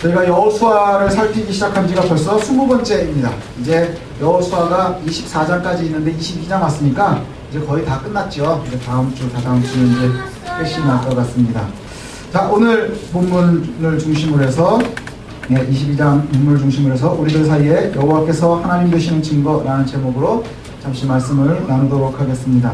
저희가 여호수아를 살피기 시작한 지가 벌써 20번째입니다. 이제 여호수아가 24장까지 있는데 22장 왔으니까 이제 거의 다 끝났죠. 이제 다음 주, 다다음 주는 이제 끝이 날 것 같습니다. 자, 오늘 본문을 중심으로 해서 22장 인물 중심으로 해서 우리들 사이에 여호와께서 하나님 되시는 증거라는 제목으로 잠시 말씀을 나누도록 하겠습니다.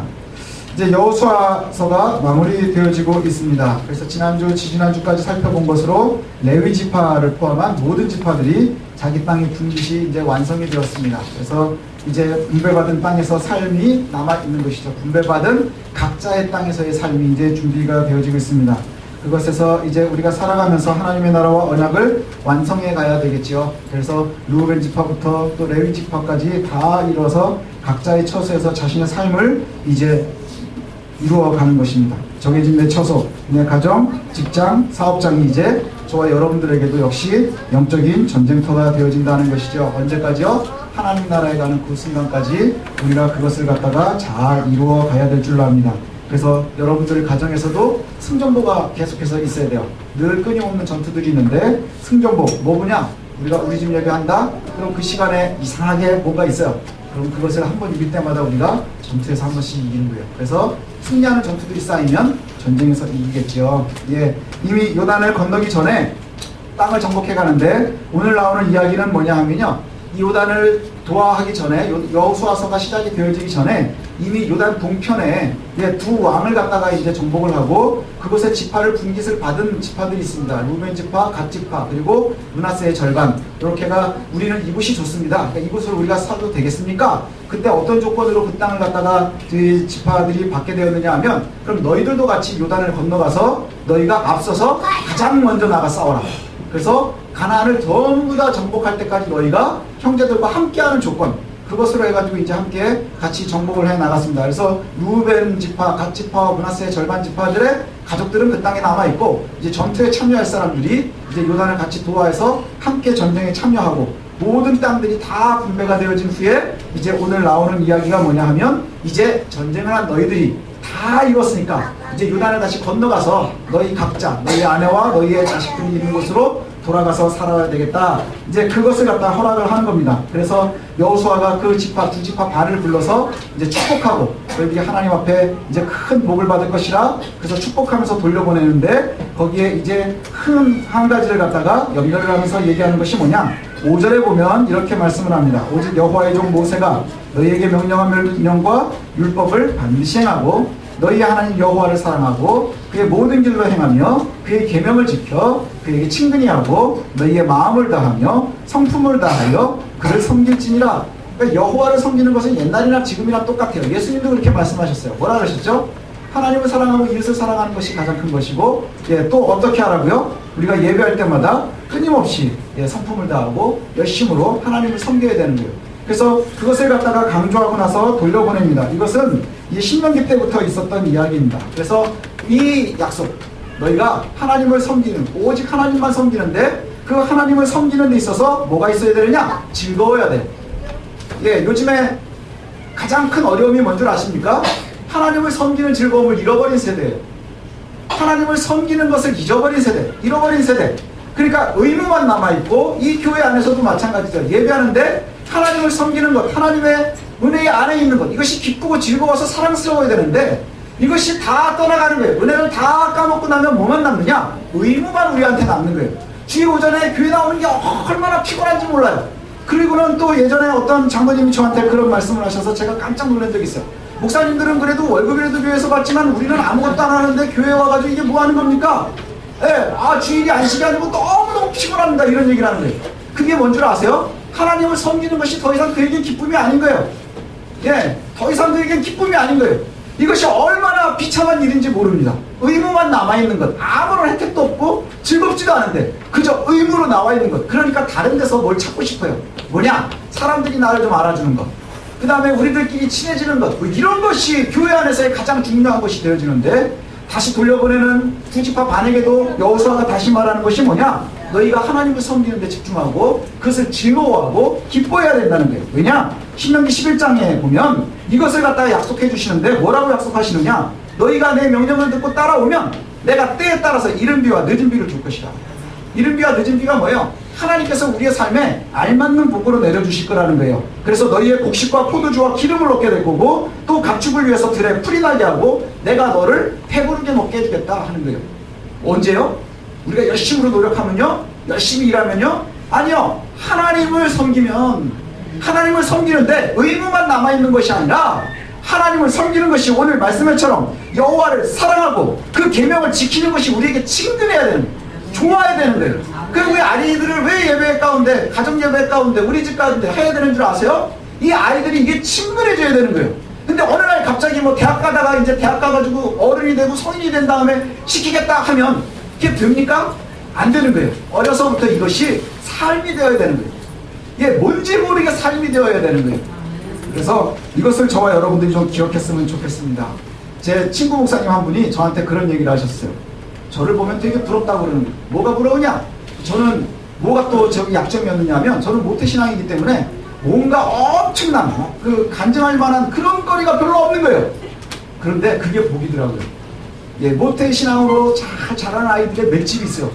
이제 여호수아서가 마무리되어지고 있습니다. 그래서 지난주, 지지난주까지 살펴본 것으로 레위 지파를 포함한 모든 지파들이 자기 땅의 분깃이 이제 완성이 되었습니다. 그래서 이제 분배받은 땅에서 삶이 남아있는 것이죠. 분배받은 각자의 땅에서의 삶이 이제 준비가 되어지고 있습니다. 그것에서 이제 우리가 살아가면서 하나님의 나라와 언약을 완성해 가야 되겠지요. 그래서 르우벤 지파부터 또 레위 지파까지 다 이뤄서 각자의 처소에서 자신의 삶을 이제 이루어가는 것입니다. 정해진 내 처소, 내 가정, 직장, 사업장이 이제 저와 여러분들에게도 역시 영적인 전쟁터가 되어진다는 것이죠. 언제까지요? 하나님 나라에 가는 그 순간까지 우리가 그것을 갖다가 잘 이루어 가야 될 줄로 압니다. 그래서 여러분들 가정에서도 승전보가 계속해서 있어야 돼요. 늘 끊임없는 전투들이 있는데 승전보, 뭐냐? 우리가 우리 집 예배한다? 그럼 그 시간에 이상하게 뭔가 있어요. 그럼 그것을 한 번 이길 때마다 우리가 전투에서 한 번씩 이기는 거예요. 그래서 승리하는 전투들이 쌓이면 전쟁에서 이기겠죠. 예, 이미 요단을 건너기 전에 땅을 정복해 가는데 오늘 나오는 이야기는 뭐냐 하면요. 이 요단을 도하하기 전에 여호수아서가 시작이 되어지기 전에 이미 요단 동편에 두 왕을 갖다가 이제 정복을 하고 그곳에 지파를 분깃을 받은 지파들이 있습니다. 루벤 지파, 갓 지파, 그리고 므낫세의 절반. 이렇게가 우리는 이곳이 좋습니다. 그러니까 이곳을 우리가 사도 되겠습니까? 그때 어떤 조건으로 그 땅을 갖다가 그 지파들이 받게 되었느냐 하면 그럼 너희들도 같이 요단을 건너가서 너희가 앞서서 가장 먼저 나가 싸워라. 그래서 가나안을 전부 다 정복할 때까지 너희가 형제들과 함께하는 조건, 그것으로 해가지고 이제 함께 같이 정복을 해 나갔습니다. 그래서 루벤 지파, 갓 지파와 므낫세의 절반 지파들의 가족들은 그 땅에 남아 있고 이제 전투에 참여할 사람들이 이제 요단을 같이 도하해서 함께 전쟁에 참여하고 모든 땅들이 다 분배가 되어진 후에 이제 오늘 나오는 이야기가 뭐냐 하면 이제 전쟁을 한 너희들이 다 이뤘으니까 이제 요단을 다시 건너가서 너희 각자, 너희 아내와 너희의 자식들이 있는 곳으로 돌아가서 살아야 되겠다. 이제 그것을 갖다 허락을 하는 겁니다. 그래서 여호수아가 그 지파, 두 지파 반을 불러서 이제 축복하고 너희들이 하나님 앞에 이제 큰 복을 받을 것이라 그래서 축복하면서 돌려보내는데 거기에 이제 큰 한 가지를 갖다가 연결을 하면서 얘기하는 것이 뭐냐? 5절에 보면 이렇게 말씀을 합니다. 오직 여호와의 종 모세가 너희에게 명령한 명령과 율법을 반드시 행하고 너희 하나님 여호와를 사랑하고 그의 모든 길로 행하며 그의 계명을 지켜 그에게 친근히 하고 너희의 마음을 다하며 성품을 다하여 그를 섬길지니라. 그러니까 여호와를 섬기는 것은 옛날이나 지금이나 똑같아요. 예수님도 그렇게 말씀하셨어요. 뭐라 그러셨죠? 하나님을 사랑하고 이웃을 사랑하는 것이 가장 큰 것이고 또 어떻게 하라고요? 우리가 예배할 때마다 끊임없이 성품을 다하고 열심으로 하나님을 섬겨야 되는 거예요. 그래서 그것을 갖다가 강조하고 나서 돌려보냅니다. 이것은 이 신명기 때부터 있었던 이야기입니다. 그래서 이 약속, 너희가 하나님을 섬기는, 오직 하나님만 섬기는데 그 하나님을 섬기는 데 있어서 뭐가 있어야 되느냐? 즐거워야 돼. 요즘에 가장 큰 어려움이 뭔 줄 아십니까? 하나님을 섬기는 즐거움을 잃어버린 세대예요. 하나님을 섬기는 것을 잊어버린 세대, 잃어버린 세대. 그러니까 의무만 남아있고 이 교회 안에서도 마찬가지죠. 예배하는데 하나님을 섬기는 것, 하나님의 은혜 안에 있는 것, 이것이 기쁘고 즐거워서 사랑스러워야 되는데 이것이 다 떠나가는 거예요. 은혜를 다 까먹고 나면 뭐만 남느냐? 의무만 우리한테 남는 거예요. 주일 오전에 교회 나오는 게 얼마나 피곤한지 몰라요. 그리고는 또 예전에 어떤 장로님이 저한테 그런 말씀을 하셔서 제가 깜짝 놀란 적이 있어요. 목사님들은 그래도 월급이라도 교회에서 받지만 우리는 아무것도 안 하는데 교회 와가지고 이게 뭐 하는 겁니까? 주일이 안식이 아니고 너무너무 피곤합니다. 이런 얘기를 하는 거예요. 그게 뭔 줄 아세요? 하나님을 섬기는 것이 더 이상 그에겐 기쁨이 아닌 거예요. 더 이상 그에겐 기쁨이 아닌 거예요. 이것이 얼마나 비참한 일인지 모릅니다. 의무만 남아있는 것, 아무런 혜택도 없고 즐겁지도 않은데 그저 의무로 나와있는 것. 그러니까 다른 데서 뭘 찾고 싶어요. 뭐냐? 사람들이 나를 좀 알아주는 것, 그 다음에 우리들끼리 친해지는 것, 이런 것이 교회 안에서의 가장 중요한 것이 되어지는데 다시 돌려보내는 두 지파 반에게도 여호수아가 다시 말하는 것이 뭐냐? 너희가 하나님을 섬기는 데 집중하고 그것을 즐거워하고 기뻐해야 된다는 거예요. 왜냐? 신명기 11장에 보면 이것을 갖다가 약속해 주시는데 뭐라고 약속하시느냐? 너희가 내 명령을 듣고 따라오면 내가 때에 따라서 이른 비와 늦은 비를 줄 것이다. 이른 비와 늦은 비가 뭐예요? 하나님께서 우리의 삶에 알맞는 복으로 내려주실 거라는 거예요. 그래서 너희의 곡식과 포도주와 기름을 얻게 될 거고, 또 가축을 위해서 들에 풀이 나게 하고 내가 너를 배부르게 먹게 해주겠다 하는 거예요. 언제요? 우리가 열심으로 노력하면요? 열심히 일하면요? 아니요. 하나님을 섬기면, 하나님을 섬기는데 의무만 남아있는 것이 아니라 하나님을 섬기는 것이 오늘 말씀처럼 여호와를 사랑하고 그 계명을 지키는 것이 우리에게 친근해야 되는 거예요. 좋아야 되는 거예요. 그리고 우리 아이들을 왜 예배 가운데, 가정 예배 가운데, 우리 집 가운데 해야 되는 줄 아세요? 이 아이들이 이게 친근해져야 되는 거예요. 근데 어느 날 갑자기 뭐 대학 가다가 이제 대학 가가지고 어른이 되고 성인이 된 다음에 시키겠다 하면 이게 됩니까? 안 되는 거예요. 어려서부터 이것이 삶이 되어야 되는 거예요. 이게 뭔지 모르게 삶이 되어야 되는 거예요. 그래서 이것을 저와 여러분들이 좀 기억했으면 좋겠습니다. 제 친구 목사님 한 분이 저한테 그런 얘기를 하셨어요. 저를 보면 되게 부럽다고 그러는 거예요. 뭐가 부러우냐? 저는 뭐가 또 저기 약점이었느냐면, 저는 모태신앙이기 때문에 뭔가 엄청난 그 간증할 만한 그런 거리가 별로 없는 거예요. 그런데 그게 복이더라고요. 예, 모태신앙으로 잘 자라는 아이들의 맷집이 있어요.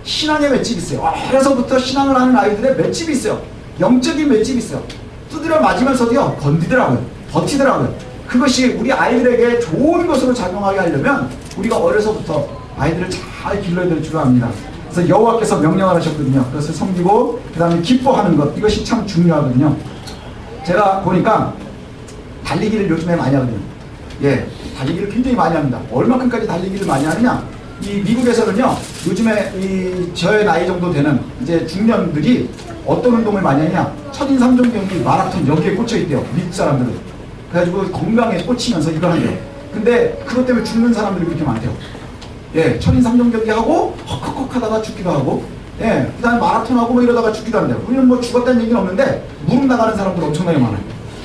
신앙의 맷집이 있어요. 어려서부터 신앙을 하는 아이들의 맷집이 있어요. 영적인 맷집이 있어요. 두드려 맞으면서도요, 건디더라고요. 버티더라고요. 그것이 우리 아이들에게 좋은 것으로 작용하게 하려면 우리가 어려서부터 아이들을 잘 길러야 될 줄 압니다. 그래서 여호와께서 명령을 하셨거든요. 그것을 섬기고 그 다음에 기뻐하는 것, 이것이 참 중요하거든요. 제가 보니까 달리기를 요즘에 많이 하거든요. 예, 달리기를 굉장히 많이 합니다. 얼마큼까지 달리기를 많이 하느냐? 이 미국에서는요, 요즘에 저의 나이 정도 되는 이제 중년들이 어떤 운동을 많이 하냐? 첫인삼종 경기, 마라톤 여기에 꽂혀 있대요. 미국 사람들은. 그래가지고 건강에 꽂히면서 이걸 한대요. 근데 그것 때문에 죽는 사람들이 그렇게 많대요. 예, 첫인삼종 경기 하고 헉헉헉 하다가 죽기도 하고, 예, 그 다음에 마라톤 하고 뭐 이러다가 죽기도 한대요. 우리는 뭐 죽었다는 얘기는 없는데 무릎 나가는 사람들 엄청나게 많아요.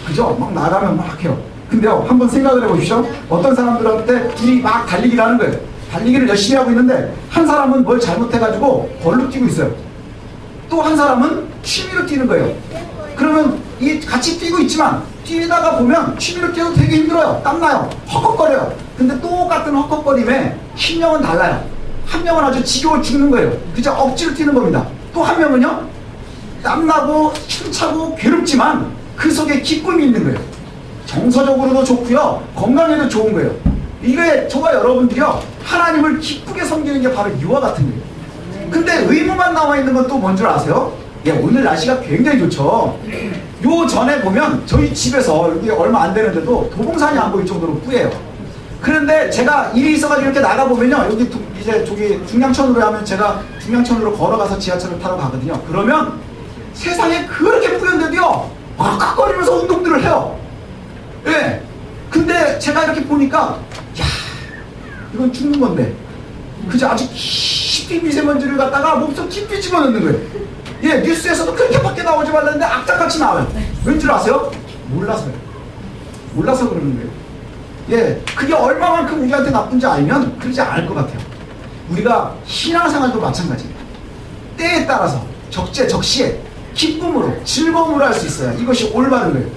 그죠? 막 나가면 막 해요. 근데요, 한번 생각을 해보십시오. 어떤 사람들한테 둘이 막 달리기를 하는 거예요. 달리기를 열심히 하고 있는데 한 사람은 뭘 잘못해가지고 벌로 뛰고 있어요. 또 한 사람은 취미로 뛰는 거예요. 그러면 이 같이 뛰고 있지만 뛰다가 보면 취미로 뛰어도 되게 힘들어요. 땀나요. 헉헉거려요. 근데 똑같은 헉헉거림에 힘명은 달라요. 한 명은 아주 지겨워 죽는 거예요. 그저 억지로 뛰는 겁니다. 또 한 명은요, 땀나고 힘차고 괴롭지만 그 속에 기쁨이 있는 거예요. 정서적으로도 좋고요, 건강에도 좋은 거예요. 이게 저와 여러분들이요, 하나님을 기쁘게 섬기는 게 바로 이와 같은 거예요. 근데 의무만 나와 있는 건 또 뭔 줄 아세요? 예, 오늘 날씨가 굉장히 좋죠. 요 전에 보면 저희 집에서 여기 얼마 안 되는데도 도봉산이 안 보일 정도로 뿌예요. 그런데 제가 일이 있어가지고 이렇게 나가보면요, 여기 이제 저기 중량천으로 하면 제가 중량천으로 걸어가서 지하철을 타러 가거든요. 그러면 세상에 그렇게 뿌연데도요, 왁왁거리면서 운동들을 해요. 예. 근데 제가 이렇게 보니까, 야, 이건 죽는 건데. 그저 아주 깊이 미세먼지를 갖다가 몸속 깊이 집어넣는 거예요. 예, 뉴스에서도 그렇게 밖에 나오지 말라는데 악착같이 나와요. 왠 줄 아세요? 몰라서요. 몰라서 그러는 거예요. 예, 그게 얼마만큼 우리한테 나쁜지 알면 그러지 않을 것 같아요. 우리가 신앙생활도 마찬가지입니다. 때에 따라서 적시에 기쁨으로, 즐거움으로 할 수 있어야 이것이 올바른 거예요.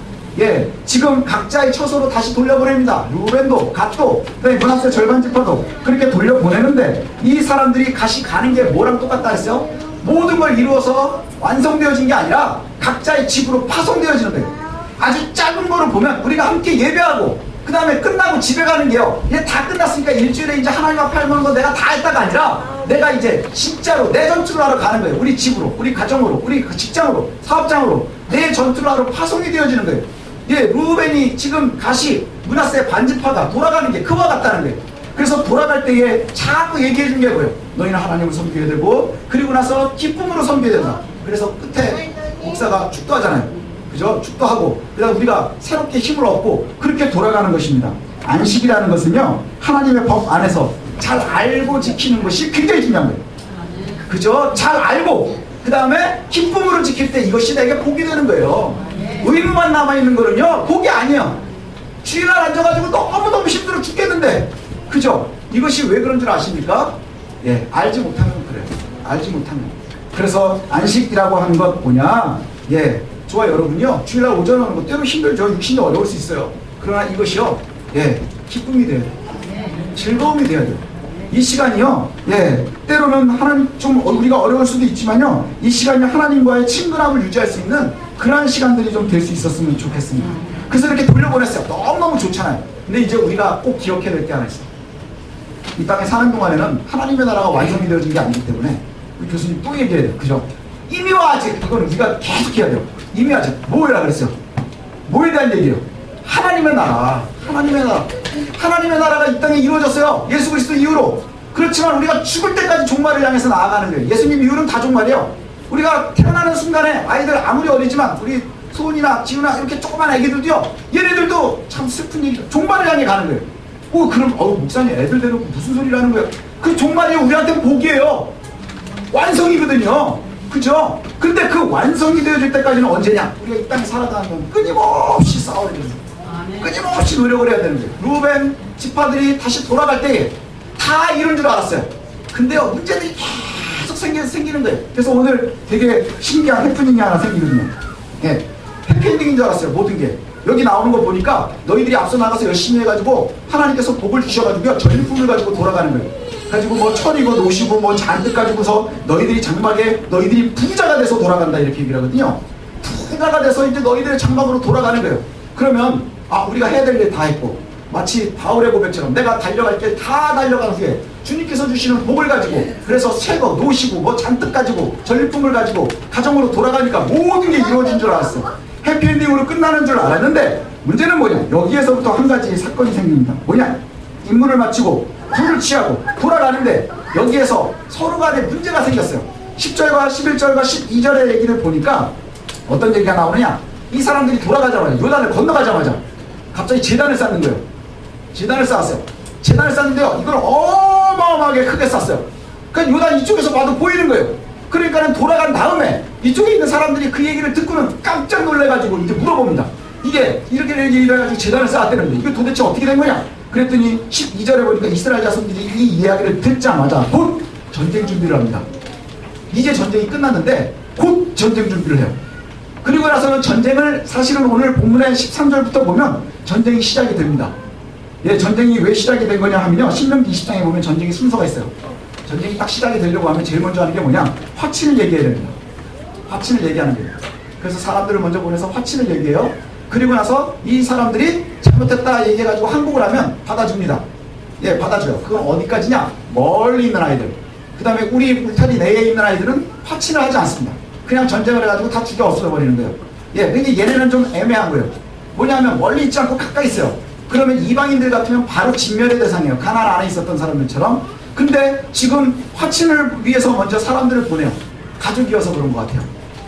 예, 지금 각자의 처소로 다시 돌려보냅니다. 루벤도, 갓도, 그다음에 문하세 절반 지파도 그렇게 돌려보내는데, 이 사람들이 다시 가는 게 뭐랑 똑같다 했어요? 모든 걸 이루어서 완성되어진 게 아니라 각자의 집으로 파송되어지는 거예요. 아주 작은 거를 보면 우리가 함께 예배하고 그 다음에 끝나고 집에 가는 게요, 이제 다 끝났으니까 일주일에 이제 하나님 앞에 할 만한 거 내가 다 했다가 아니라 내가 이제 진짜로 내 전투를 하러 가는 거예요. 우리 집으로, 우리 가정으로, 우리 직장으로, 사업장으로 내 전투를 하러 파송이 되어지는 거예요. 예, 루벤이 지금 다시 므낫세 반지파가 돌아가는 게 그와 같다는 거예요. 그래서 돌아갈 때에 자꾸 얘기해 준 게 뭐예요? 너희는 하나님을 섬겨야 되고, 그리고 나서 기쁨으로 섬겨야 된다. 그래서 끝에 목사가 축도하잖아요. 그죠? 축도하고, 그 다음 우리가 새롭게 힘을 얻고 그렇게 돌아가는 것입니다. 안식이라는 것은요, 하나님의 법 안에서 잘 알고 지키는 것이 굉장히 중요한 거예요. 그죠? 잘 알고 그 다음에 기쁨으로 지킬 때 이것이 내게 복이 되는 거예요. 의무만 남아있는 거는요, 복이 아니에요. 주일날 앉아가지고 너무너무 힘들어 죽겠는데, 그죠? 이것이 왜 그런 줄 아십니까? 예, 알지 못하면 그래요. 알지 못하면. 그래서 안식이라고 하는 것 뭐냐? 예, 저와 여러분요, 주일날 오전에 오는 것 때로 힘들죠. 육신이 어려울 수 있어요. 그러나 이것이요, 예, 기쁨이 돼야 돼요. 즐거움이 돼야 돼요. 이 시간이요, 예, 때로는 하나님 좀 우리가 어려울 수도 있지만요, 이 시간이 하나님과의 친근함을 유지할 수 있는 그러한 시간들이 좀 될 수 있었으면 좋겠습니다. 그래서 이렇게 돌려보냈어요. 너무너무 좋잖아요. 근데 이제 우리가 꼭 기억해야 될 게 하나 있어요. 이 땅에 사는 동안에는 하나님의 나라가 완성이 되어진 게 아니기 때문에 우리 교수님 또 얘기해야 돼요. 그죠? 이미와 아직, 이거는 우리가 계속 해야 돼요. 이미와 아직. 뭐라 그랬어요? 뭐에 대한 얘기예요? 하나님의 나라. 하나님의 나라. 하나님의 나라가 이 땅에 이루어졌어요. 예수 그리스도 이후로. 그렇지만 우리가 죽을 때까지 종말을 향해서 나아가는 거예요. 예수님 이후로는 다 종말이에요. 우리가 태어나는 순간에 아이들 아무리 어리지만 우리 소은이나 지훈아 이렇게 조그만 애기들도요, 얘네들도 참 슬픈 얘기죠. 종말을 향해 가는 거예요. 그럼 목사님 애들 데리고 무슨 소리를 하는 거예요? 그 종말이 우리한테 복이에요. 완성이거든요. 그죠? 근데 그 완성이 되어질 때까지는 언제냐? 우리가 이 땅에 살아가는 건 끊임없이 싸워야 되는 거예요. 끊임없이 노력을 해야 되는 거예요. 루벤 지파들이 다시 돌아갈 때에 다 이런 줄 알았어요. 근데요, 문제들이 계속 생기는 거예요. 그래서 오늘 되게 신기한 해프닝이 하나 생기거든요. 예, 해피엔딩인 줄 알았어요. 모든 게. 여기 나오는 거 보니까 너희들이 앞서 나가서 열심히 해가지고 하나님께서 복을 주셔가지고요, 전리품을 가지고 돌아가는 거예요. 가지고 뭐 철이고 노시고 뭐 잔뜩 가지고서 너희들이 장막에 너희들이 부자가 돼서 돌아간다, 이렇게 얘기를 하거든요. 부자가 돼서 이제 너희들의 장막으로 돌아가는 거예요. 그러면 우리가 해야 될 일 다 했고, 마치 바울의 고백처럼 내가 달려갈 길 다 달려간 후에 주님께서 주시는 복을 가지고, 그래서 새거 노시고 뭐 잔뜩 가지고 전리품을 가지고 가정으로 돌아가니까 모든 게 이루어진 줄 알았어. 해피엔딩으로 끝나는 줄 알았는데, 문제는 뭐냐? 여기에서부터 한 가지 사건이 생깁니다. 뭐냐? 임무를 마치고 불을 취하고 돌아가는데 여기에서 서로 간에 문제가 생겼어요. 10절과 11절과 12절의 얘기를 보니까 어떤 얘기가 나오느냐? 이 사람들이 돌아가자마자, 요단을 건너가자마자 갑자기 제단을 쌓는 거예요. 제단을 쌓았어요. 제단을 쌓는데요, 이걸 어마어마하게 크게 쌓았어요. 그러니까 요단 이쪽에서 봐도 보이는 거예요. 그러니까는 돌아간 다음에 이쪽에 있는 사람들이 그 얘기를 듣고는 깜짝 놀래가지고 이제 물어봅니다. 이게 이렇게 얘기를 해가지고 제단을 쌓았다는데 이게 도대체 어떻게 된 거냐? 그랬더니 12절에 보니까 이스라엘 자손들이 이 이야기를 듣자마자 곧 전쟁 준비를 합니다. 이제 전쟁이 끝났는데 곧 전쟁 준비를 해요. 그리고 나서는 전쟁을, 사실은 오늘 본문의 13절부터 보면 전쟁이 시작이 됩니다. 예, 전쟁이 왜 시작이 된 거냐 하면요, 신명기 20장에 보면 전쟁이 순서가 있어요. 전쟁이 딱 시작이 되려고 하면 제일 먼저 하는 게 뭐냐? 화친을 얘기해야 됩니다. 화친을 얘기하는 거예요. 그래서 사람들을 먼저 보내서 화친을 얘기해요. 그리고 나서 이 사람들이 잘못했다 얘기해가지고 항복을 하면 받아줍니다. 예, 받아줘요. 그건 어디까지냐? 멀리 있는 아이들. 그 다음에 우리 울타리 내에 있는 아이들은 화친을 하지 않습니다. 그냥 전쟁을 해가지고 다 죽여 없애버리는 거예요. 예, 근데 얘네는 좀 애매한 거예요. 뭐냐면 멀리 있지 않고 가까이 있어요. 그러면 이방인들 같으면 바로 진멸의 대상이에요. 가나안 안에 있었던 사람들처럼. 근데 지금 화친을 위해서 먼저 사람들을 보내요. 가족이어서 그런 것 같아요.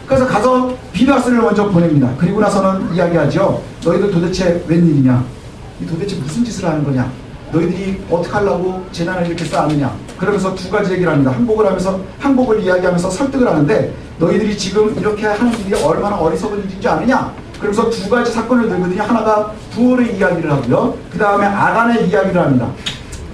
그래서 가서 비누아스를 먼저 보냅니다. 그리고 나서는 이야기하죠. 너희들 도대체 웬일이냐? 이 도대체 무슨 짓을 하는 거냐? 너희들이 어떻게 하려고 재난을 이렇게 쌓느냐? 그러면서 두 가지 얘기를 합니다. 항복을 하면서, 항복을 이야기하면서 설득을 하는데, 너희들이 지금 이렇게 하는 일이 얼마나 어리석은 일인지 아느냐? 그러면서 두 가지 사건을 들거든요. 하나가 부올의 이야기를 하고요. 그 다음에 아간의 이야기를 합니다.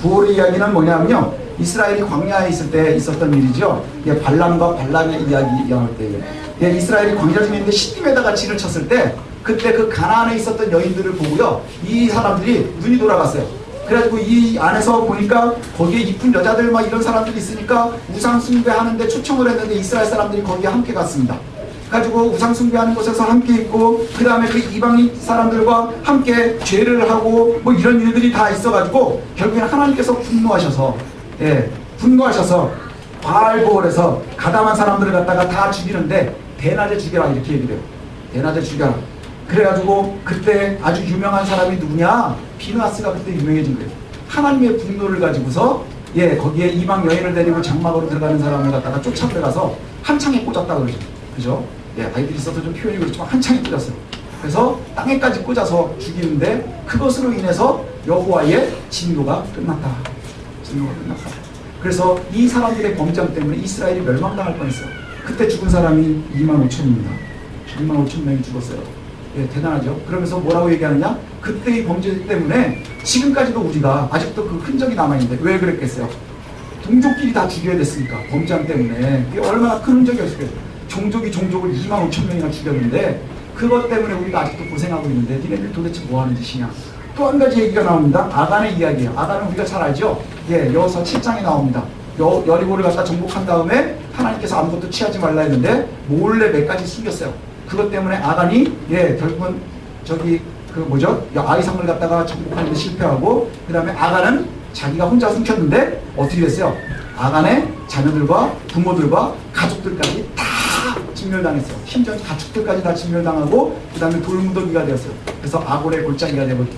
부올의 이야기는 뭐냐면요, 이스라엘이 광야에 있을 때 있었던 일이죠. 예, 발람과 발람의 이야기 나올 때예요. 예, 이스라엘이 광야 중에 있는데 시딤에다가 진을 쳤을 때, 그때 그 가나안에 있었던 여인들을 보고요, 이 사람들이 눈이 돌아갔어요. 그래가지고 이 안에서 보니까 거기에 이쁜 여자들 막 이런 사람들이 있으니까 우상 숭배하는데 초청을 했는데 이스라엘 사람들이 거기에 함께 갔습니다. 가지고 우상 숭배하는 곳에서 함께 있고, 그 다음에 그 이방인 사람들과 함께 죄를 하고 뭐 이런 일들이 다 있어가지고 결국에는 하나님께서 분노하셔서, 예, 분노하셔서 바알보올에서 가담한 사람들을 갖다가 다 죽이는데 대낮에 죽여라, 이렇게 얘기를 해요. 대낮에 죽여라. 그래가지고 그때 아주 유명한 사람이 누구냐? 비누아스가 그때 유명해진 거예요. 하나님의 분노를 가지고서, 예, 거기에 이방 여인을 데리고 장막으로 들어가는 사람을 갖다가 쫓아들어가서 한창에 꽂았다 그러죠. 그죠? 예, 아이들이 있어서 좀 표현이 그렇지만 한창에 꽂았어요. 그래서 땅에까지 꽂아서 죽이는데 그것으로 인해서 여호와의 진노가 끝났다. 진노가 끝났다. 그래서 이 사람들의 범죄 때문에 이스라엘이 멸망당할 뻔했어요. 그때 죽은 사람이 25,000입니다. 25,000명이 죽었어요. 예, 대단하죠. 그러면서 뭐라고 얘기하느냐? 그때의 범죄 때문에 지금까지도 우리가 아직도 그 흔적이 남아있는데 왜 그랬겠어요? 동족끼리 다 죽여야 됐으니까, 범죄 때문에. 그게 얼마나 큰 흔적이었을까요? 종족이 종족을 25,000명이나 죽였는데 그것 때문에 우리가 아직도 고생하고 있는데 니네들 도대체 뭐 하는 짓이냐? 또 한 가지 얘기가 나옵니다. 아간의 이야기예요. 아간은 우리가 잘 알죠? 예, 여호수아 7장에 나옵니다. 여리고를 갖다 정복한 다음에 하나님께서 아무것도 취하지 말라 했는데 몰래 몇 가지 숨겼어요. 그것 때문에 아간이 결국은 아이성을 갖다가 정복하는 데 실패하고, 그 다음에 아간은 자기가 혼자 숨겼는데 어떻게 됐어요? 아간의 자녀들과 부모들과 가족들까지 다 진멸당했어요. 심지어 가축들까지 다 진멸당하고, 그 다음에 돌무더기가 되었어요. 그래서 아골의 골짜기가 되버렸죠.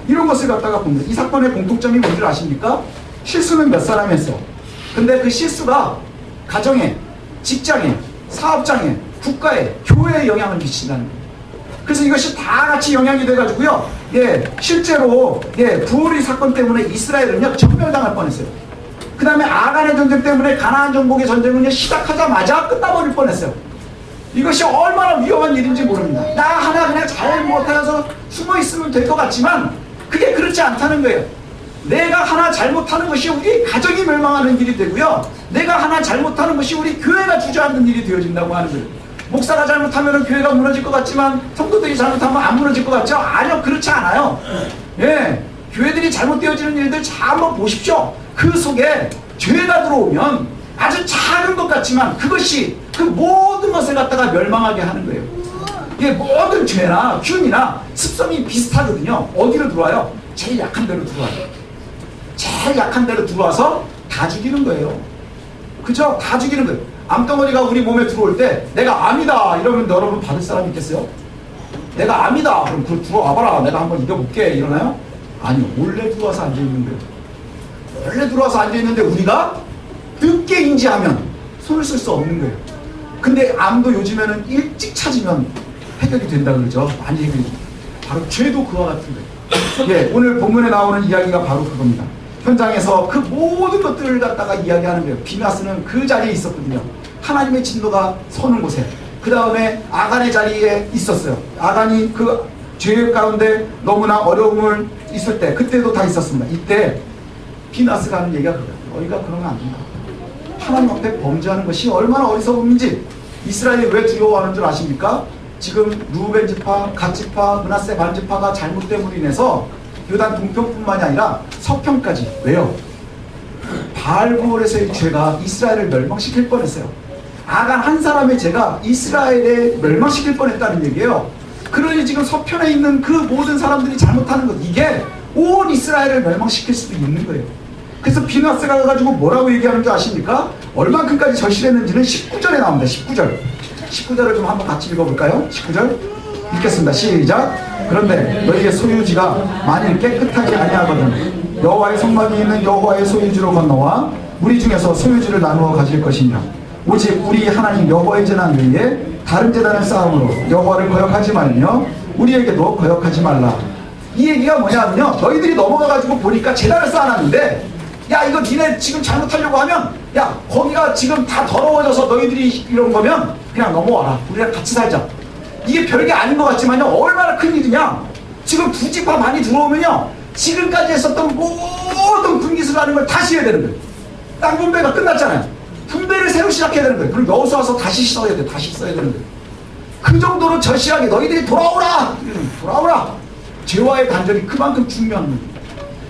이런 것을 갖다가 봅니다. 이 사건의 공통점이 뭔지 아십니까? 실수는 몇 사람이 했어요. 근데 그 실수가 가정에, 직장에, 사업장에, 국가에, 교회에 영향을 미친다는 거예요. 그래서 이것이 다 같이 영향이 돼가지고요. 실제로 부올이 사건 때문에 이스라엘은요 전멸당할 뻔했어요. 그 다음에 아간의 전쟁 때문에 가나안 정복의 전쟁은요 시작하자마자 끝나버릴 뻔했어요. 이것이 얼마나 위험한 일인지 모릅니다. 나 하나 그냥 잘 못해서 숨어 있으면 될 것 같지만 그게 그렇지 않다는 거예요. 내가 하나 잘못하는 것이 우리 가정이 멸망하는 일이 되고요. 내가 하나 잘못하는 것이 우리 교회가 주저앉는 일이 되어진다고 하는 거예요. 목사가 잘못하면 교회가 무너질 것 같지만 성도들이 잘못하면 안 무너질 것 같죠? 아니요, 그렇지 않아요. 교회들이 잘못되어지는 일들 잘 한번 보십시오. 그 속에 죄가 들어오면 아주 작은 것 같지만 그것이 그 모든 것을 갖다가 멸망하게 하는 거예요. 모든 죄나 균이나 습성이 비슷하거든요. 어디로 들어와요? 제일 약한 데로 들어와요. 제일 약한 데로 들어와서 다 죽이는 거예요. 그죠? 다 죽이는 거예요. 암덩어리가 우리 몸에 들어올 때 내가 암이다 이러면 여러분 받을 사람 있겠어요? 내가 암이다 그럼 그걸 들어와봐라 내가 한번 이겨볼게 이러나요? 아니요, 몰래 들어와서 앉아있는 거예요. 원래 들어와서 앉아있는데 우리가 늦게 인지하면 손을 쓸 수 없는 거예요. 근데 암도 요즘에는 일찍 찾으면 해결이 된다 그러죠. 많이 해결이. 바로 죄도 그와 같은 거예요. 오늘 본문에 나오는 이야기가 바로 그겁니다. 현장에서 그 모든 것들을 갖다가 이야기하는 거예요. 비나스는 그 자리에 있었거든요. 하나님의 진노가 서는 곳에. 그 다음에 아간의 자리에 있었어요. 아간이 그 죄 가운데 너무나 어려움을 있을 때 그때도 다 있었습니다. 이때 비나스가 하는 얘기가 그래요. 너희가 그러면 안 된다. 하나님 앞에 범죄하는 것이 얼마나 어리석음인지. 이스라엘이 왜 두려워하는 줄 아십니까? 지금 루벤 지파, 갓 지파, 므낫세 반 지파가 잘못됨으로 인해서 요단 동편뿐만이 아니라 서편까지. 왜요? 바알부올에서의 죄가 이스라엘을 멸망시킬 뻔했어요. 아간 한 사람의 죄가 이스라엘에 멸망시킬 뻔했다는 얘기예요. 그러니 지금 서편에 있는 그 모든 사람들이 잘못하는 것, 이게 온 이스라엘을 멸망시킬 수도 있는 거예요. 그래서 비나스가 가가지고 뭐라고 얘기하는 줄 아십니까? 얼만큼까지 절실했는지는 19절에 나옵니다. 19절을 좀 한번 같이 읽어볼까요? 19절 읽겠습니다. 시작. 그런데 너희의 소유지가 만일 깨끗하지 아니하거든 여호와의 성막이 있는 여호와의 소유지로 건너와 우리 중에서 소유지를 나누어 가질 것이니라. 오직 우리 하나님 여호와의 재단 외에 다른 재단을 쌓음으로 여호와를 거역하지 말며 우리에게도 거역하지 말라. 이 얘기가 뭐냐면요, 너희들이 넘어가가지고 보니까 재단을 쌓아놨는데 야 이거 니네 지금 잘못하려고 하면 야 거기가 지금 다 더러워져서 너희들이 이런 거면 그냥 넘어와라. 우리랑 같이 살자. 이게 별게 아닌 것 같지만요, 얼마나 큰 일이냐. 지금 두 지파 많이 들어오면요 지금까지 했었던 모든 분깃을 하는 걸 다시 해야 되는 거예요. 땅 분배가 끝났잖아요. 분배를 새로 시작해야 되는 거예요. 그리고 여기서 와서 다시 써야 돼. 다시 써야 되는 거예요. 그 정도로 절실하게 너희들이 돌아오라. 돌아오라. 죄와의 단절이 그만큼 중요한 거예요.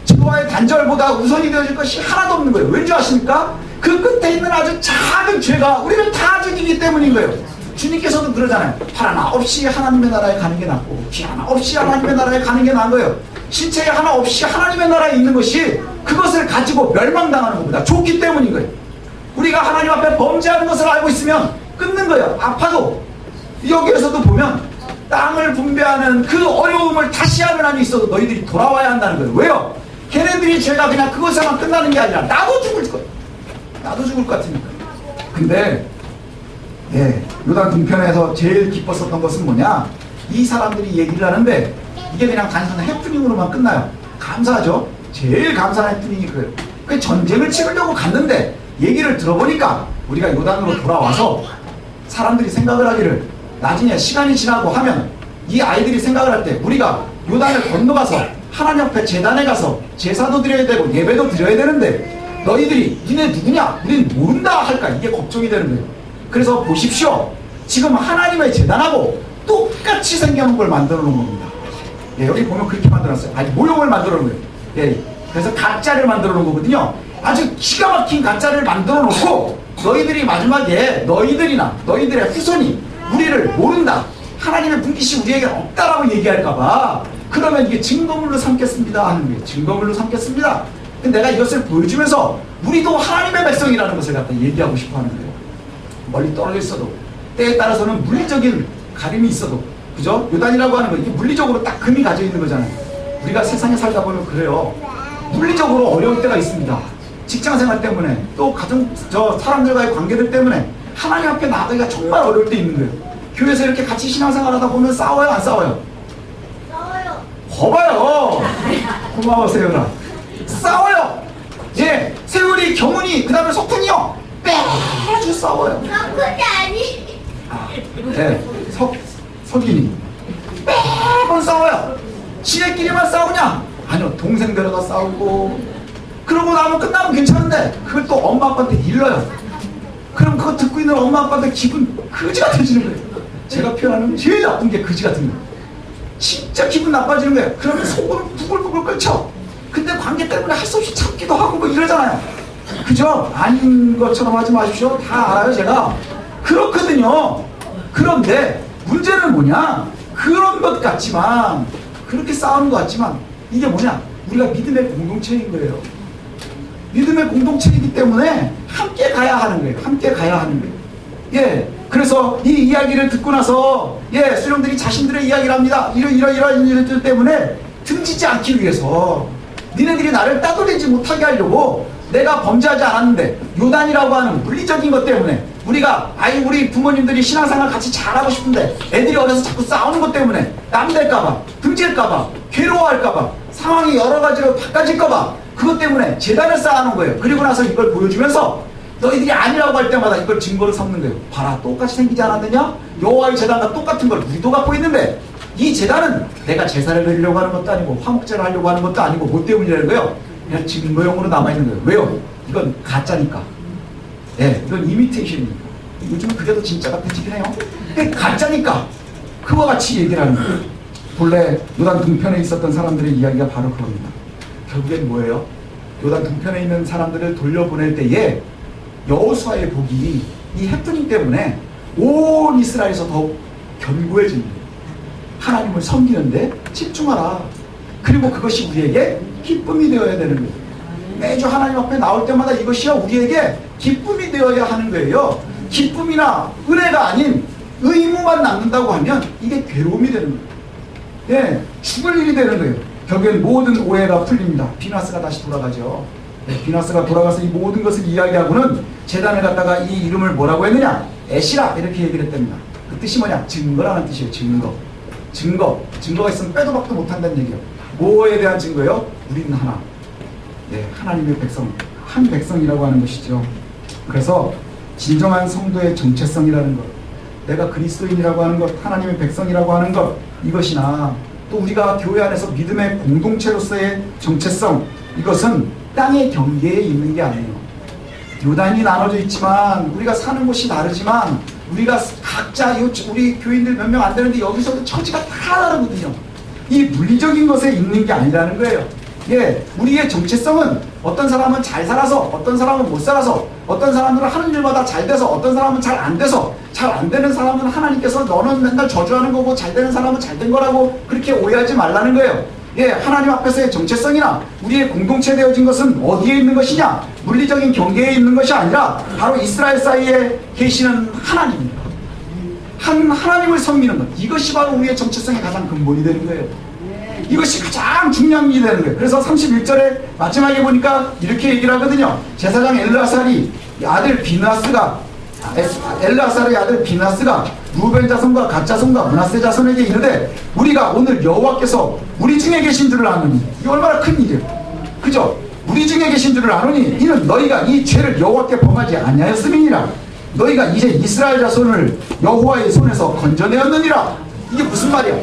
죄와의 단절보다 우선이 되어질 것이 하나도 없는 거예요. 왠지 아십니까? 그 끝에 있는 아주 작은 죄가 우리를 다 죽이기 때문인 거예요. 주님께서도 그러잖아요. 팔 하나 없이 하나님의 나라에 가는 게 낫고 귀 하나 없이 하나님의 나라에 가는 게 나은 거예요. 신체 하나 없이 하나님의 나라에 있는 것이 그것을 가지고 멸망당하는 것보다 좋기 때문인 거예요. 우리가 하나님 앞에 범죄하는 것을 알고 있으면 끊는 거예요. 아파도. 여기에서도 보면 땅을 분배하는 그 어려움을 다시 하는 한이 있어도 너희들이 돌아와야 한다는 거예요. 왜요? 걔네들이 죄가 그냥 그것에만 끝나는 게 아니라 나도 죽을 거예요. 나도 죽을 것 같으니까. 근데 요단 동편에서 제일 기뻤었던 것은 뭐냐? 이 사람들이 얘기를 하는데 이게 그냥 단순한 해프닝으로만 끝나요. 감사하죠? 제일 감사한 해프닝이 그래요. 그 전쟁을 치르려고 갔는데 얘기를 들어보니까 우리가 요단으로 돌아와서 사람들이 생각을 하기를 나중에 시간이 지나고 하면 이 아이들이 생각을 할 때 우리가 요단을 건너가서 하나님 앞에 제단에 가서 제사도 드려야 되고 예배도 드려야 되는데 너희들이 니네 누구냐? 우린 모른다 할까? 이게 걱정이 되는 거예요. 그래서 보십시오. 지금 하나님의 제단하고 똑같이 생겨놓은 걸 만들어 놓은 겁니다. 예, 여기 보면 그렇게 만들어놨어요. 아주 모형을 만들어 놓은 거예요. 예, 그래서 가짜를 만들어 놓은 거거든요. 아주 기가 막힌 가짜를 만들어 놓고 너희들이 마지막에 너희들이나 너희들의 후손이 우리를 모른다, 하나님의 분깃이 우리에게 없다라고 얘기할까봐 그러면 이게 증거물로 삼겠습니다 하는 거예요. 증거물로 삼겠습니다. 근데 내가 이것을 보여주면서 우리도 하나님의 백성이라는 것을 갖다 얘기하고 싶어 하는 거예요. 멀리 떨어져 있어도 때에 따라서는 물리적인 가림이 있어도, 그죠? 요단이라고 하는 거 이게 물리적으로 딱 금이 가져 있는 거잖아요. 우리가 세상에 살다 보면 그래요. 물리적으로 어려울 때가 있습니다. 직장생활 때문에 또 사람들과의 관계들 때문에 하나님 앞에 나가기가 정말 어려울 때 있는 거예요. 교회에서 이렇게 같이 신앙생활 하다 보면 싸워요, 안 싸워요? 싸워요. 거봐요. 고마워 세율아. 싸워요. 예, 세율이, 경훈이, 그 다음에 석훈이요, 매주 싸워요. 그게 아니. 네, 석인이 매번 싸워요. 지네끼리만 싸우냐? 아니요, 동생들과 싸우고, 그러고 나면 끝나면 괜찮은데 그걸 또 엄마 아빠한테 일러요. 그럼 그거 듣고 있는 엄마 아빠한테 기분 그지 같아지는 거예요. 제가 표현하는 제일 나쁜 게 그지 같은 거예요. 진짜 기분 나빠지는 거예요. 그러면 속으로 부글부글 끓죠. 근데 관계 때문에 할 수 없이 참기도 하고 뭐 이러잖아요. 그죠? 아닌 것처럼 하지 마십시오. 다 알아요, 제가. 그렇거든요. 그런데 문제는 뭐냐? 그런 것 같지만, 그렇게 싸우는 것 같지만 이게 뭐냐? 우리가 믿음의 공동체인 거예요. 믿음의 공동체이기 때문에 함께 가야 하는 거예요. 함께 가야 하는 거예요. 예. 그래서 이 이야기를 듣고 나서, 예, 수령들이 자신들의 이야기를 합니다. 이러이러한 일들 때문에 등지지 않기 위해서 니네들이 나를 따돌리지 못하게 하려고 내가 범죄하지 않았는데 요단이라고 하는 물리적인 것 때문에 우리 부모님들이 신앙생활 같이 잘하고 싶은데 애들이 어려서 자꾸 싸우는 것 때문에 남될까봐, 등질까봐, 괴로워할까봐, 상황이 여러 가지로 바꿔질까봐 그것 때문에 재단을 쌓아놓은 거예요. 그리고 나서 이걸 보여주면서 너희들이 아니라고 할 때마다 이걸 증거로 삼는 거예요. 봐라, 똑같이 생기지 않았느냐? 여호와의 재단과 똑같은 걸 우리도 갖고 있는데 이 재단은 내가 제사를 드리려고 하는 것도 아니고 화목제를 하려고 하는 것도 아니고 뭐 때문이라는 거예요? 그냥 증거용으로 남아있는 거예요. 왜요? 이건 가짜니까. 예, 이건 이미테이션이니까. 요즘은 그게 더 진짜 같아지긴 해요. 근데 가짜니까 그와 같이 얘기를 하는 거예요. 본래 요단 동편에 있었던 사람들의 이야기가 바로 그겁니다. 결국엔 뭐예요? 요단 동편에 있는 사람들을 돌려보낼 때에 여호수아의 복이 이 해프닝 때문에 온 이스라엘에서 더욱 견고해집니다. 하나님을 섬기는데 집중하라. 그리고 그것이 우리에게 기쁨이 되어야 되는 거예요. 매주 하나님 앞에 나올 때마다 이것이야 우리에게 기쁨이 되어야 하는 거예요. 기쁨이나 은혜가 아닌 의무만 남는다고 하면 이게 괴로움이 되는 거예요. 예, 죽을 일이 되는 거예요. 결국엔 모든 오해가 풀립니다. 비나스가 다시 돌아가죠. 네, 비나스가 돌아가서 이 모든 것을 이야기하고는 제단에 갔다가 이 이름을 뭐라고 했느냐? 에시라 이렇게 얘기를 했답니다. 그 뜻이 뭐냐? 증거라는 뜻이에요. 증거. 증거가 있으면 빼도 박도 못한다는 얘기예요. 뭐에 대한 증거예요? 우리는 하나. 네, 하나님의 백성, 한 백성이라고 하는 것이죠. 그래서 진정한 성도의 정체성이라는 것, 내가 그리스도인이라고 하는 것, 하나님의 백성이라고 하는 것, 이것이나 또 우리가 교회 안에서 믿음의 공동체로서의 정체성, 이것은 땅의 경계에 있는 게 아니에요. 요단이 나눠져 있지만 우리가 사는 곳이 다르지만 우리가 각자 우리 교인들 몇 명 안 되는데 여기서도 처지가 다 다르거든요. 이 물리적인 것에 있는 게 아니라는 거예요. 예, 우리의 정체성은 어떤 사람은 잘 살아서, 어떤 사람은 못 살아서, 어떤 사람들은 하는 일마다 잘 돼서, 어떤 사람은 잘 안 돼서, 잘 안 되는 사람은 하나님께서 너는 맨날 저주하는 거고 잘 되는 사람은 잘 된 거라고 그렇게 오해하지 말라는 거예요. 예, 하나님 앞에서의 정체성이나 우리의 공동체 되어진 것은 어디에 있는 것이냐? 물리적인 경계에 있는 것이 아니라 바로 이스라엘 사이에 계시는 하나님입니다. 하나님을 섬기는 것, 이것이 바로 우리의 정체성의 가장 근본이 되는 거예요. 이것이 가장 중요한 일이 되는 거예요. 그래서 31절에 마지막에 보니까 이렇게 얘기를 하거든요. 제사장 엘르아살의 아들 비나스가 루벤 자손과 갓 자손과 므낫세 자손에게 이르되 우리가 오늘 여호와께서 우리 중에 계신 줄을 아노니, 이게 얼마나 큰 일이에요. 그죠? 우리 중에 계신 줄을 아노니 이는 너희가 이 죄를 여호와께 범하지 아니하였음이니라. 너희가 이제 이스라엘 자손을 여호와의 손에서 건져내었느니라. 이게 무슨 말이야?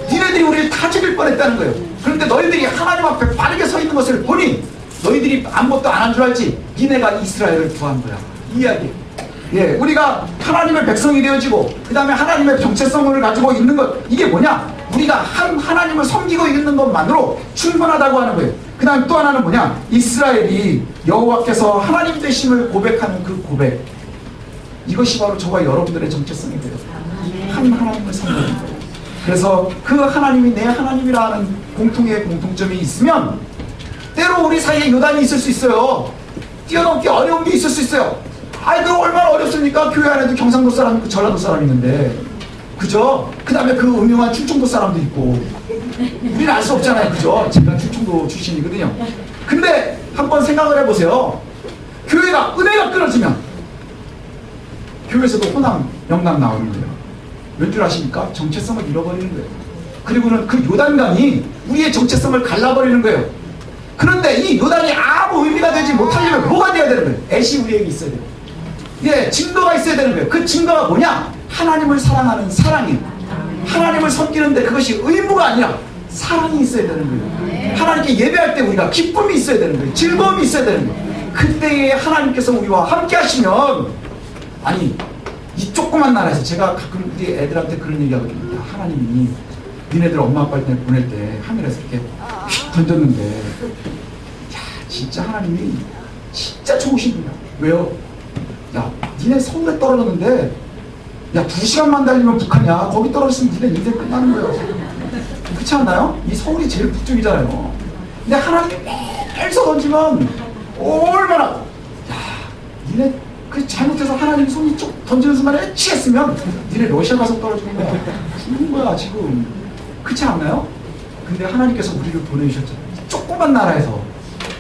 니네들이 우리를 다 죽일 뻔했다는 거예요. 그런데 너희들이 하나님 앞에 바르게 서 있는 것을 보니 너희들이 아무것도 안 한 줄 알지? 니네가 이스라엘을 구한 거야. 이 이야기. 예, 우리가 하나님의 백성이 되어지고 그 다음에 하나님의 정체성을 가지고 있는 것, 이게 뭐냐? 우리가 한 하나님을 섬기고 있는 것만으로 충분하다고 하는 거예요. 그 다음 또 하나는 뭐냐, 이스라엘이 여호와께서 하나님 되심을 고백하는 그 고백, 이것이 바로 저와 여러분들의 정체성이 돼요. 한 하나님을 섬기는 거예요. 그래서 그 하나님이 내 하나님이라는 공통의 공통점이 있으면 때로 우리 사이에 요단이 있을 수 있어요. 뛰어넘기 어려운 게 있을 수 있어요. 그 얼마나 어렵습니까? 교회 안에도 경상도 사람 있고 전라도 사람 있는데, 그죠? 그 다음에 그 음흉한 충청도 사람도 있고, 우리는 알 수 없잖아요. 그죠? 제가 충청도 출신이거든요. 근데 한번 생각을 해보세요. 교회가 은혜가 끊어지면 교회에서도 호남, 영남 나오는 거예요. 왠 줄 아십니까? 정체성을 잃어버리는 거예요. 그리고는 그 요단강이 우리의 정체성을 갈라버리는 거예요. 그런데 이 요단이 아무 의미가 되지 못하려면 뭐가 되어야 되는 거예요? 애시 우리에게 있어야 돼요. 예, 증거가 있어야 되는 거예요. 그 증거가 뭐냐? 하나님을 사랑하는 사랑이에요. 하나님을 섬기는데 그것이 의무가 아니라 사랑이 있어야 되는 거예요. 하나님께 예배할 때 우리가 기쁨이 있어야 되는 거예요. 즐거움이 있어야 되는 거예요. 그때에 하나님께서 우리와 함께 하시면, 아니, 이 조그만 나라에서 제가 가끔 우리 애들한테 그런 얘기 하거든요. 야, 하나님이 니네들 엄마 아빠 때 보낼 때 하늘에서 이렇게 휙 던졌는데, 야, 진짜 하나님이 진짜 좋으신 분이야. 왜요? 야, 니네 서울에 떨어졌는데, 야, 2시간만 달리면 북한이야. 거기 떨어졌으면 니네 인생 끝나는 거예요. 그렇지 않나요? 이 서울이 제일 북쪽이잖아요. 근데 하나님이 매일 던지면 얼마나, 야, 니네 그 잘못해서 하나님 손이 쭉 던지는 순간에 취했으면 니네 러시아 가서 떨어지는 거야. 죽는 거야 지금. 그렇지 않나요? 근데 하나님께서 우리를 보내주셨잖아요. 조그만 나라에서.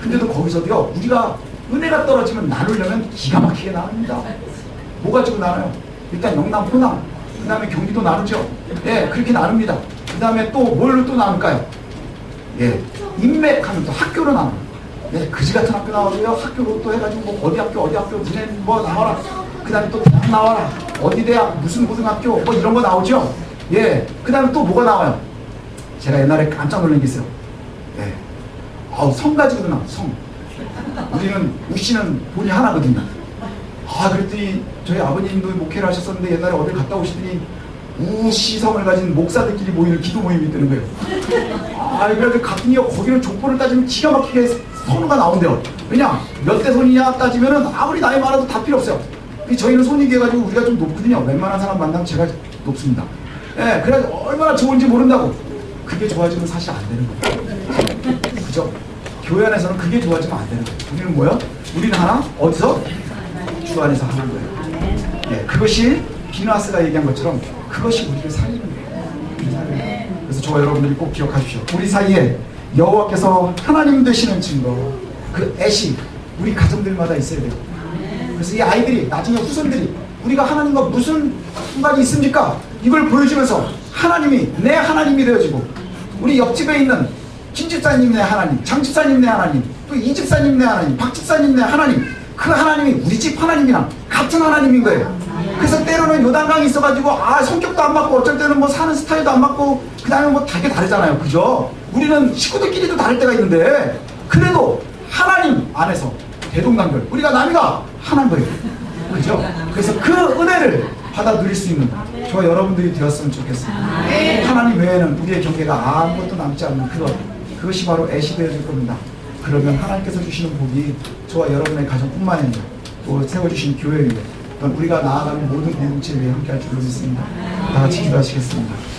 근데도 거기서도요, 우리가 은혜가 떨어지면 나누려면 기가 막히게 나눕니다. 뭐 가지고 나눠요? 일단 영남, 호남, 그 다음에 경기도 나누죠. 예, 그렇게 나눕니다. 그 다음에 또 뭘로 또 나눌까요? 예, 인맥하면 또 학교로 나눠요. 예, 그지 같은 학교 나오고요. 학교로 또 해가지고 뭐 어디 학교, 니네 뭐 나와라. 그 다음에 또 대학 나와라. 어디 대학, 무슨 고등학교, 뭐 이런 거 나오죠. 예, 그 다음에 또 뭐가 나와요? 제가 옛날에 깜짝 놀란 게 있어요. 예, 성 가지고도 나와요. 성. 우리는 우씨는 본이 하나거든요. 그랬더니 저희 아버님도 목회를 하셨었는데 옛날에 어딜 갔다 오시더니 우시성을 가진 목사들끼리 모이는 기도 모임이 있다는 거예요. 그래서 갔더니요, 거기는 족보를 따지면 기가 막히게 선우가 나온대요. 왜냐? 몇 대 손이냐 따지면은 아무리 나이 많아도 다 필요 없어요. 저희는 손익이 해가지고 우리가 좀 높거든요. 웬만한 사람 만나면 제가 높습니다. 예, 그래서 얼마나 좋은지 모른다고. 그게 좋아지면 사실 안 되는 거예요. 그죠? 교회 안에서는 그게 좋아지면 안 되는 거예요. 우리는 뭐요? 우리는 하나? 어디서? 주 안에서 하는 거예요. 예, 그것이 비누아스가 얘기한 것처럼 그것이 우리를 살리는 거예요. 그래서 저와 여러분들이 꼭 기억하십시오. 우리 사이에 여호와께서 하나님 되시는 증거, 그 애시 우리 가정들마다 있어야 돼요. 그래서 이 아이들이, 나중에 후손들이 우리가 하나님과 무슨 상관이 있습니까? 이걸 보여주면서 하나님이 내 하나님이 되어지고, 우리 옆집에 있는 김집사님 내 하나님, 장집사님 내 하나님, 또 이집사님 내 하나님, 박집사님 내 하나님, 그 하나님이 우리 집 하나님이랑 같은 하나님인 거예요. 그래서 때로는 요단강이 있어가지고 성격도 안 맞고, 어쩔 때는 뭐 사는 스타일도 안 맞고, 그 다음에 뭐 되게 다르잖아요. 그죠? 우리는 식구들끼리도 다를 때가 있는데, 그래도 하나님 안에서 대동단결, 우리가 남이가 하나인 거예요. 그죠? 그래서 그 은혜를 받아 누릴 수 있는 저와 여러분들이 되었으면 좋겠습니다. 하나님 외에는 우리의 경계가 아무것도 남지 않는 그것이 바로 애시 되어질 겁니다. 그러면 하나님께서 주시는 복이 저와 여러분의 가정뿐만 아니라 또 세워주신 교회 위에, 우리가 나아가는 모든 공동체 위에 함께 할 줄로 믿습니다. 다 같이 기도하시겠습니다.